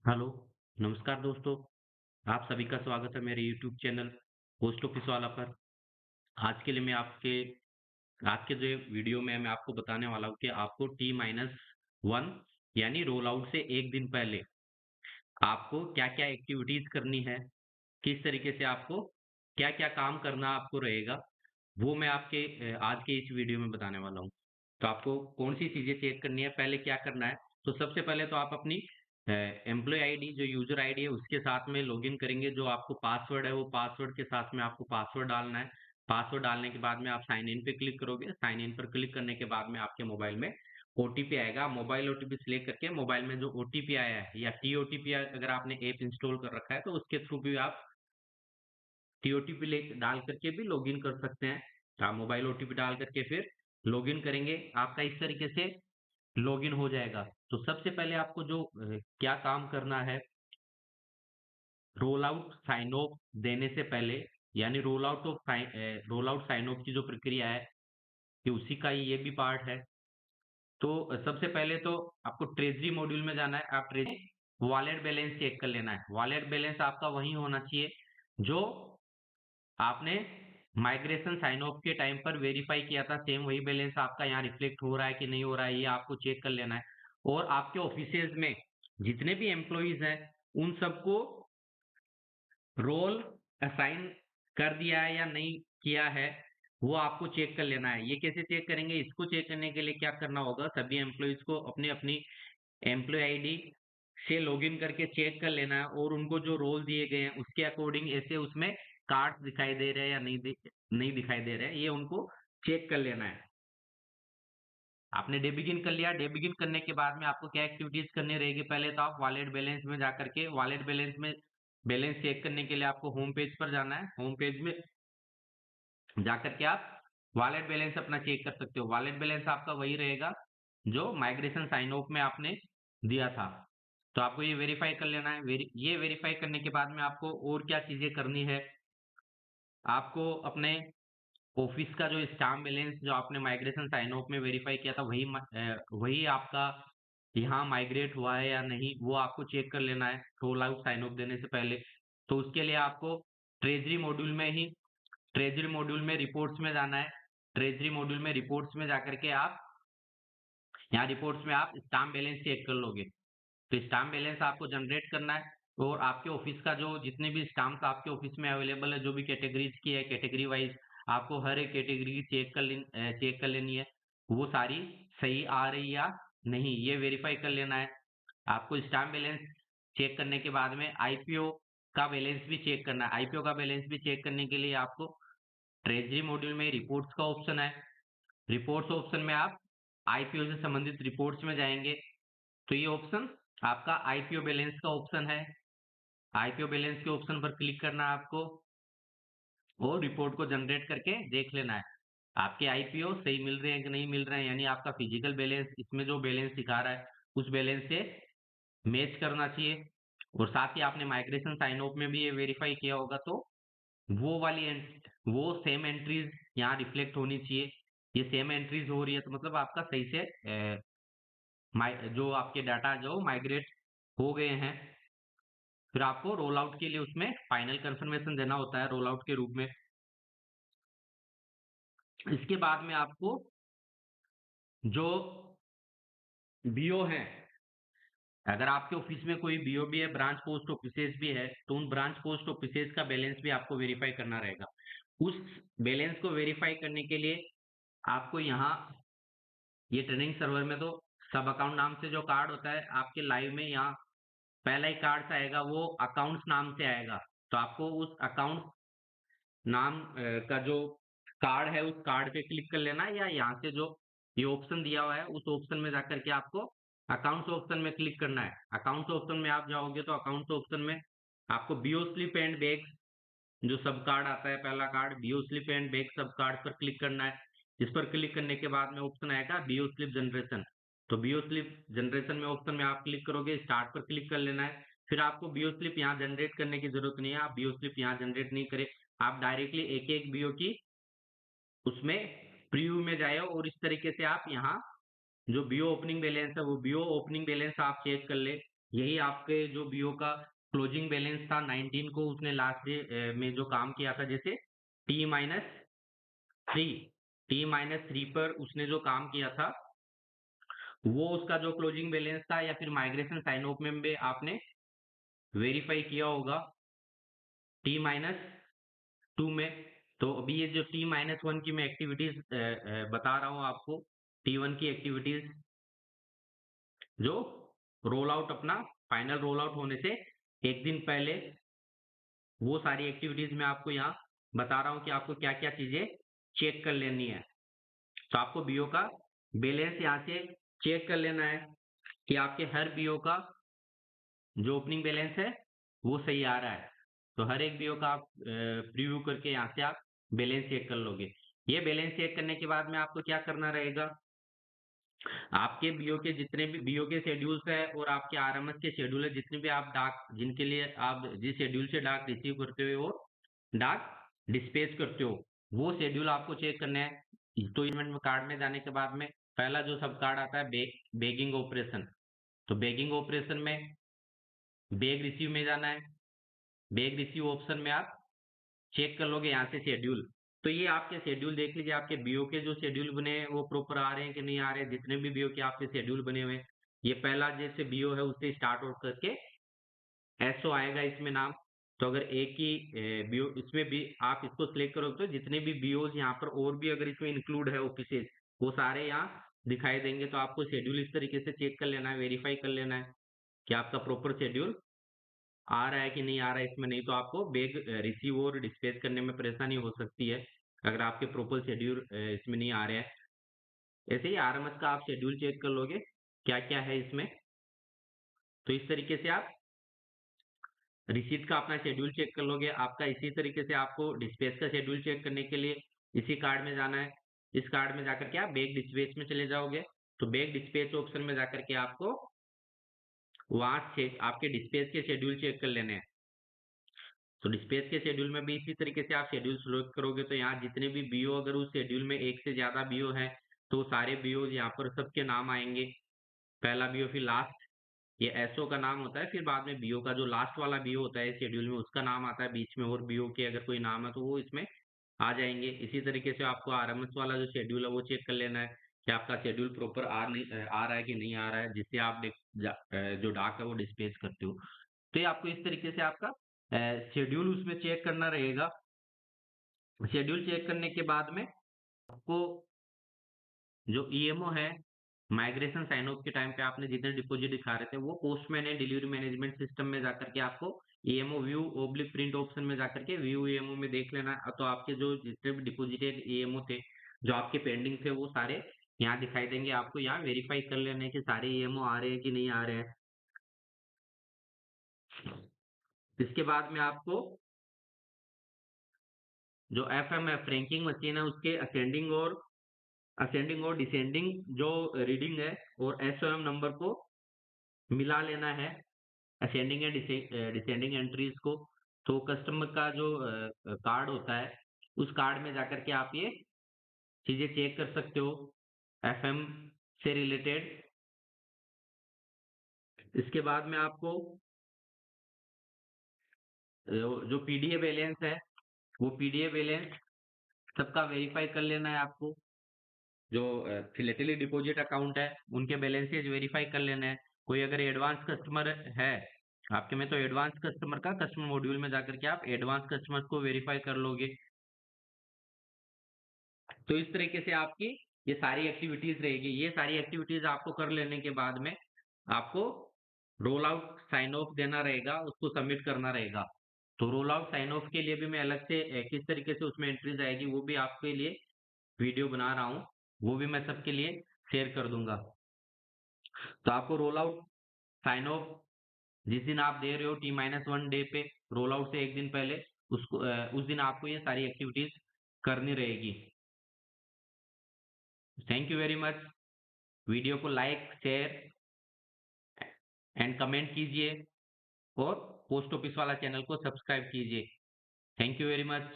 Hello, नमस्कार दोस्तों। आप सभी का स्वागत है मेरे यूट्यूब चैनल पोस्ट ऑफिस वाला पर। आज के लिए मैं आपके आज के जो वीडियो में मैं आपको बताने वाला हूँ कि आपको टी माइनस वन यानी रोल आउट से एक दिन पहले आपको क्या-क्या एक्टिविटीज करनी है, किस तरीके से आपको क्या-क्या काम करना आपको रहेगा, वो मैं आपके आज के इस वीडियो में बताने वाला हूँ। तो आपको कौन-सी चीज़ें चेक करनी है, पहले क्या करना है? तो सबसे पहले तो आप अपनी एम्प्लॉयी आईडी जो यूज़र आईडी है उसके साथ में लॉगिन करेंगे, जो आपको पासवर्ड है वो पासवर्ड के साथ में आपको पासवर्ड डालना है। पासवर्ड डालने के बाद में आप साइन इन पे क्लिक करोगे, साइन इन पर क्लिक करने के बाद में आपके मोबाइल में ओटीपी आएगा। मोबाइल ओटीपी सिलेक्ट करके मोबाइल में जो ओटीपी आया है या टीओटीपी अगर आपने ऐप इंस्टॉल कर रखा है तो उसके थ्रू भी आप टीओटीपी ले डाल करके भी लॉगिन कर सकते हैं। आप मोबाइल ओटीपी डाल करके फिर लॉगिन करेंगे, आपका इस तरीके से लॉगिन हो जाएगा। तो सबसे पहले आपको जो क्या काम करना है, रोल आउट साइन ऑफ देने से पहले यानी रोल आउट साइन ऑफ की जो प्रक्रिया है, कि उसी का ही ये भी पार्ट है। तो सबसे पहले तो आपको ट्रेज़री मॉड्यूल में जाना है। आप ट्रेज़री वॉलेट बैलेंस चेक कर लेना है। वॉलेट बैलेंस आपका वही होना चाहिए, जो आपने माइग्रेशन साइन ऑफ के टाइम पर वेरीफाई किया था, सेम वही बैलेंस आपका यहाँ रिफ्लेक्ट हो रहा है कि नहीं हो रहा है, ये आपको चेक कर लेना है। और आपके ऑफिसेज में जितने भी एम्प्लॉइज हैं, उन सबको रोल असाइन कर दिया है या नहीं किया है, वो आपको चेक कर लेना है। ये कैसे चेक करेंगे? इसको चेक करने के लिए क्या करना होगा, सभी एम्प्लॉइज को अपनी अपनी एम्प्लॉय आईडी से लॉगिन करके चेक कर लेना है और उनको जो रोल दिए गए हैं उसके अकॉर्डिंग ऐसे उसमें कार्ड्स दिखाई दे रहे हैं या नहीं दिखाई दे रहे हैं, ये उनको चेक कर लेना है। आपने डे बिगिन कर लिया, डे बिगिन करने के बाद में आपको क्या एक्टिविटीज करनी रहेगी? पहले तो आप वॉलेट बैलेंस में जाकर के वॉलेट बैलेंस में बैलेंस चेक करने के लिए आपको होम पेज पर जाना है। होम पेज में जाकर के आप वॉलेट बैलेंस अपना चेक कर सकते हो। वॉलेट बैलेंस आपका वही रहेगा जो माइग्रेशन साइन ऑफ में आपने दिया था। तो आपको ये वेरीफाई कर लेना है। ये वेरीफाई करने के बाद में आपको और क्या चीजें करनी है, आपको अपने ऑफिस का जो स्टाम्प बैलेंस जो आपने माइग्रेशन साइन ऑफ में वेरीफाई किया था, वही आपका यहाँ माइग्रेट हुआ है या नहीं, वो आपको चेक कर लेना है रोल आउट साइन ऑफ देने से पहले। तो उसके लिए आपको ट्रेजरी मॉड्यूल में ही ट्रेजरी मॉड्यूल में रिपोर्ट्स में जाना है। ट्रेजरी मॉड्यूल में रिपोर्ट्स में जाकर के आप यहाँ रिपोर्ट्स में आप स्टाम्प बैलेंस चेक कर लोगे। तो स्टाम्प बैलेंस आपको जनरेट करना है और आपके ऑफिस का जो जितने भी स्टाम्प्स आपके ऑफिस में अवेलेबल है, जो भी कैटेगरीज की है, कैटेगरी वाइज आपको हर एक कैटेगरी की चेक कर लेनी है, वो सारी सही आ रही या नहीं, ये वेरीफाई कर लेना है। आपको स्टाम्प बैलेंस चेक करने के बाद में आईपीओ का बैलेंस भी चेक करना है। आईपीओ का बैलेंस भी चेक करने के लिए आपको ट्रेजरी मॉड्यूल में रिपोर्ट्स का ऑप्शन है। रिपोर्ट्स ऑप्शन में आप आईपीओ से संबंधित रिपोर्ट्स में जाएंगे, तो ये ऑप्शन आपका आईपीओ बैलेंस का ऑप्शन है। आईपीओ बैलेंस के ऑप्शन पर क्लिक करना है आपको और रिपोर्ट को जनरेट करके देख लेना है। आपके आईपीओ सही मिल रहे हैं कि नहीं मिल रहे हैं, यानी आपका फिजिकल बैलेंस इसमें जो बैलेंस दिखा रहा है उस बैलेंस से मैच करना चाहिए। और साथ ही आपने माइग्रेशन साइन ऑफ में भी ये वेरीफाई किया होगा, तो वो सेम एंट्रीज यहाँ रिफ्लेक्ट होनी चाहिए। ये सेम एंट्रीज हो रही है तो मतलब आपका सही से जो आपके डाटा जो माइग्रेट हो गए हैं। फिर आपको रोल आउट के लिए उसमें फाइनल कंफर्मेशन देना होता है रोल आउट के रूप में। इसके बाद में आपको जो बीओ है, अगर आपके ऑफिस में कोई बीओ भी है, ब्रांच पोस्ट ऑफिसेज भी है, तो उन ब्रांच पोस्ट ऑफिसेज का बैलेंस भी आपको वेरीफाई करना रहेगा। उस बैलेंस को वेरीफाई करने के लिए आपको यहाँ ये ट्रेनिंग सर्वर में तो सब अकाउंट नाम से जो कार्ड होता है आपके लाइव में, यहाँ पहला ही कार्ड आएगा वो अकाउंट्स नाम से आएगा। तो आपको उस अकाउंट नाम का जो कार्ड है उस कार्ड पे क्लिक कर लेना है, या यहाँ से जो ये ऑप्शन दिया हुआ है उस ऑप्शन में जाकर के आपको अकाउंट्स ऑप्शन में क्लिक करना है। अकाउंट्स ऑप्शन में आप जाओगे तो अकाउंट्स ऑप्शन में आपको बीओ स्लिप एंड बैग जो सब कार्ड आता है, पहला कार्ड बीओ स्लिप एंड बैग सब कार्ड पर क्लिक करना है। इस पर क्लिक करने के बाद में ऑप्शन आएगा बीओ स्लिप जनरेशन। तो बीओ स्लिप जनरेशन में ऑप्शन में आप क्लिक करोगे, स्टार्ट पर क्लिक कर लेना है। फिर आपको बीओ स्लिप यहाँ जनरेट करने की जरूरत नहीं है, आप बीओ स्लिप यहाँ जनरेट नहीं करें। आप डायरेक्टली एक एक बीओ की उसमें प्रीव्यू में जाए और इस तरीके से आप यहाँ जो बीओ ओपनिंग बैलेंस है वो बीओ ओपनिंग बैलेंस आप चेक कर ले। यही आपके जो बीओ का क्लोजिंग बैलेंस था 19 को उसने लास्ट डे में जो काम किया था, जैसे T minus three T minus three पर उसने जो काम किया था, वो उसका जो क्लोजिंग बैलेंस था, या फिर माइग्रेशन साइन ऑफ में भी आपने वेरीफाई किया होगा टी माइनस टू में। तो अभी ये जो टी माइनस वन की मैं एक्टिविटीज बता रहा हूँ आपको, टी वन की एक्टिविटीज जो रोल आउट अपना फाइनल रोल आउट होने से एक दिन पहले, वो सारी एक्टिविटीज मैं आपको यहाँ बता रहा हूँ कि आपको क्या क्या चीजें चेक कर लेनी है। तो आपको बीओ का बैलेंस यहाँ से चेक कर लेना है कि आपके हर बीओ का जो ओपनिंग बैलेंस है वो सही आ रहा है। तो हर एक बीओ का आप प्रीव्यू करके यहाँ से आप बैलेंस चेक कर लोगे। ये बैलेंस चेक करने के बाद में आपको क्या करना रहेगा, आपके बीओ के जितने भी बीओ के शेड्यूल्स है और आपके आरएमएस के शेड्यूल है, जितने भी आप डाक जिनके लिए आप जिस शेड्यूल से डाक रिसीव करते हो और डाक डिस्पैच करते हो, वो शेड्यूल आपको चेक करना है। तो इन्वेंट कार्ड में जाने के बाद में पहला जो सब कार्ड आता है बेगिंग ऑपरेशन। तो बेगिंग ऑपरेशन में बेग रिसीव में जाना है। बेग रिसीव ऑप्शन में आप चेक कर लोगे यहाँ से शेड्यूल। तो ये आपके शेड्यूल देख लीजिए, आपके बीओ के जो शेड्यूल बने हैं वो प्रॉपर आ रहे हैं कि नहीं आ रहे हैं। जितने भी बीओ के आपके शेड्यूल बने हुए हैं, ये पहला जैसे बीओ है उससे स्टार्ट आउट करके एसओ आएगा इसमें नाम। तो अगर एक ही बीओ इसमें भी आप इसको सिलेक्ट करोगे तो जितने भी बीओज यहाँ पर और भी अगर इसमें इंक्लूड है ऑफिसेज, वो सारे यहाँ दिखाई देंगे। तो आपको शेड्यूल इस तरीके से चेक कर लेना है, वेरीफाई कर लेना है कि आपका प्रॉपर शेड्यूल आ रहा है कि नहीं आ रहा है इसमें। नहीं तो आपको बैग रिसीव और डिस्पैच करने में परेशानी हो सकती है अगर आपके प्रॉपर शेड्यूल इसमें नहीं आ रहे हैं। ऐसे ही आरएमएस का आप शेड्यूल चेक कर लोगे क्या क्या है इसमें। तो इस तरीके से आप रिसीट का अपना शेड्यूल चेक कर लोगे। आपका इसी तरीके से आपको डिस्पैच का शेड्यूल चेक करने के लिए इसी कार्ड में जाना है। इस कार्ड में जाकर के आप बैग डिस्पैच में चले जाओगे। तो बैग डिस्पैच ऑप्शन में जाकर के आपको वहां से आपके डिस्पैच के शेड्यूल चेक कर लेने हैं। तो डिस्पैच के शेड्यूल में भी इसी तरीके से आप शेड्यूल सिलेक्ट करोगे। तो यहाँ जितने भी बीओ अगर उस शेड्यूल में एक से ज्यादा बीओ है, तो सारे बीओ यहाँ पर सबके नाम आएंगे। पहला बीओ, फिर लास्ट, ये एसओ का नाम होता है। फिर बाद में बीओ का जो लास्ट वाला बीओ होता है शेड्यूल में, उसका नाम आता है। बीच में और बीओ के अगर कोई नाम है तो वो इसमें आ जाएंगे। इसी तरीके से आपको आरएमएस वाला जो शेड्यूल है वो चेक कर लेना है कि आपका शेड्यूल प्रॉपर आ रहा है कि नहीं आ रहा है, जिससे आप जो डाक है वो डिस्पैच करते हो। तो ये आपको इस तरीके से आपका शेड्यूल उसमें चेक करना रहेगा। शेड्यूल चेक करने के बाद में आपको जो ईएमओ है, माइग्रेशन साइन ऑफ के टाइम पे आपने जितने डिपॉजिट दिखा रहे थे, वो postman and delivery management system में जाकर के आपको EMO view oblique print option में जाकर के व्यू ईएमओ में देख लेना है। तो आपके जो जितने भी डिपॉजिटेड ईएमओ थे जो आपके पेंडिंग थे, वो सारे यहाँ दिखाई देंगे। आपको यहाँ वेरीफाई कर लेना है कि सारे ईएमओ आ रहे हैं कि नहीं आ रहे हैं। इसके बाद में आपको जो एफएमएफ रैंकिंग मशीन है उसके असेंडिंग और डिसेंडिंग जो रीडिंग है और एसओएम नंबर को मिला लेना है, असेंडिंग एंड डिसेंडिंग एंट्रीज को। तो कस्टमर का जो कार्ड होता है, उस कार्ड में जाकर के आप ये चीजें चेक कर सकते हो एफएम से रिलेटेड। इसके बाद में आपको जो पीडीए बैलेंस है, वो पीडीए बैलेंस सबका वेरीफाई कर लेना है आपको। जो फिलेटली डिपॉजिट अकाउंट है उनके बैलेंसेज वेरीफाई कर लेने हैं। कोई अगर एडवांस कस्टमर है आपके में, तो एडवांस कस्टमर का कस्टमर मॉड्यूल में जाकर के आप एडवांस कस्टमर को वेरीफाई कर लोगे। तो इस तरीके से आपकी ये सारी एक्टिविटीज रहेगी। ये सारी एक्टिविटीज आपको कर लेने के बाद में आपको रोल आउट साइन ऑफ देना रहेगा, उसको सबमिट करना रहेगा। तो रोल आउट साइन ऑफ के लिए भी मैं अलग से किस तरीके से उसमें एंट्रीज आएगी वो भी आपके लिए वीडियो बना रहा हूँ, वो भी मैं सबके लिए शेयर कर दूंगा। तो आपको रोल आउट साइन ऑफ जिस दिन आप दे रहे हो T-1 डे पे, रोल आउट से एक दिन पहले, उसको उस दिन आपको ये सारी एक्टिविटीज करनी रहेगी। Thank you very much. Video को लाइक, शेयर एंड कमेंट कीजिए और पोस्ट ऑफिस वाला चैनल को सब्सक्राइब कीजिए। Thank you very much.